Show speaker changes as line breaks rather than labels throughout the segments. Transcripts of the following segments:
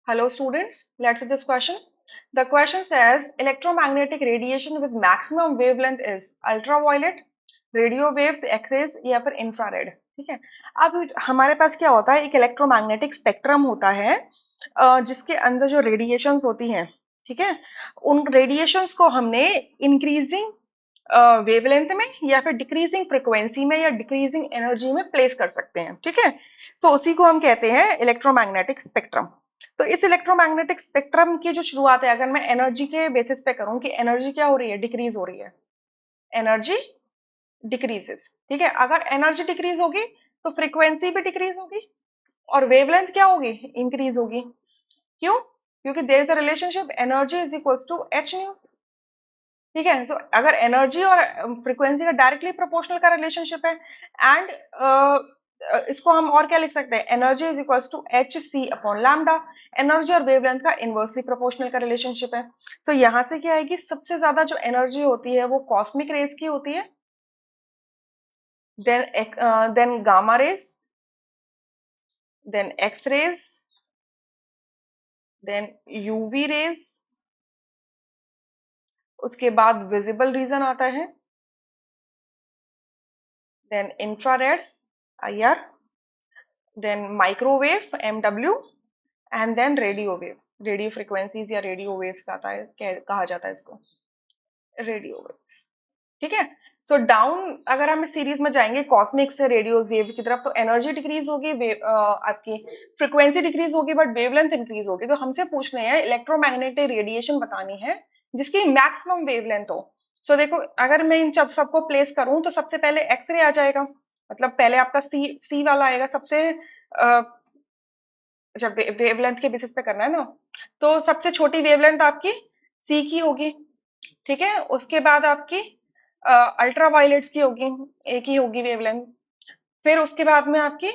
Hello students, let's see this question. The question says electromagnetic radiation with maximum wavelength is ultraviolet, radio waves, x-rays या फिर infrared. ठीक है. अब हमारे पास क्या होता है, एक इलेक्ट्रोमैग्नेटिक स्पेक्ट्रम होता है जिसके अंदर जो रेडिएशंस होती हैं, ठीक है, उन रेडिएशंस को हमने इंक्रीजिंग वेवलेंथ में या फिर डिक्रीजिंग फ्रिक्वेंसी में या डिक्रीजिंग एनर्जी में प्लेस कर सकते हैं. ठीक है. सो उसी को हम कहते हैं इलेक्ट्रोमैग्नेटिक स्पेक्ट्रम. तो इस इलेक्ट्रोमैग्नेटिक स्पेक्ट्रम की जो शुरुआत है, अगर मैं एनर्जी के बेसिस पे करूं कि एनर्जी क्या हो रही है, डिक्रीज हो रही है, एनर्जी डिक्रीजेस. ठीक है. अगर एनर्जी डिक्रीज होगी तो फ्रीक्वेंसी भी डिक्रीज होगी और वेवलेंथ क्या होगी, इंक्रीज होगी. क्यों? क्योंकि there is a relationship energy is equals to H nu. ठीक है. सो अगर एनर्जी और फ्रीक्वेंसी का डायरेक्टली प्रोपोर्शनल का रिलेशनशिप है एंड इसको हम और क्या लिख सकते हैं, energy is equals to H C upon lambda. Energy और वेवलेंथ का इनवर्सली प्रोपोर्शनल का रिलेशनशिप है. सो यहाँ से क्या आएगी, सबसे ज्यादा जो एनर्जी होती है वो कॉस्मिक रेज की होती है, then gamma rays, then X rays, then UV rays. उसके बाद विजिबल रीजन आता है, then infrared IR, then microwave MW, and then radio wave. Radio frequencies या रेडियो वेव्स कहता है, कहा जाता है इसको रेडियो वेव्स. ठीक है. सो डाउन अगर हम इस सीरीज में जाएंगे कॉस्मिक से रेडियो वेव की तरफ, तो एनर्जी डिक्रीज होगी, आपकी फ्रीक्वेंसी डिक्रीज होगी, बट वेवलेंथ इंक्रीज होगी. तो हमसे पूछ रहे हैं इलेक्ट्रोमैग्नेटिक रेडिएशन बतानी है जिसकी मैक्सिमम वेवलेंथ हो. सो देखो, अगर मैं इन सबको प्लेस करूं तो सबसे पहले एक्सरे आ जाएगा, मतलब पहले आपका सी वाला आएगा सबसे, जब वेवलेंथ के बेसिस पे करना है ना, तो सबसे छोटी वेवलेंथ आपकी सी की होगी. ठीक है. उसके बाद आपकी अल्ट्रावायलेट्स की होगी, एक ही होगी वेवलेंथ. फिर उसके बाद में आपकी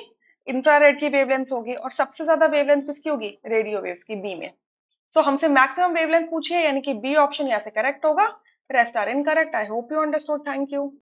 इंफ्रारेड की वेवलेंथ होगी और सबसे ज्यादा वेवलेंथ किसकी होगी, रेडियो वेव्स की, बी में. सो हमसे मैक्सिमम वेवलेंथ पूछिए, यानी कि बी ऑप्शन यहाँ से करेक्ट होगा. Rest are incorrect. I hope you understood. Thank you.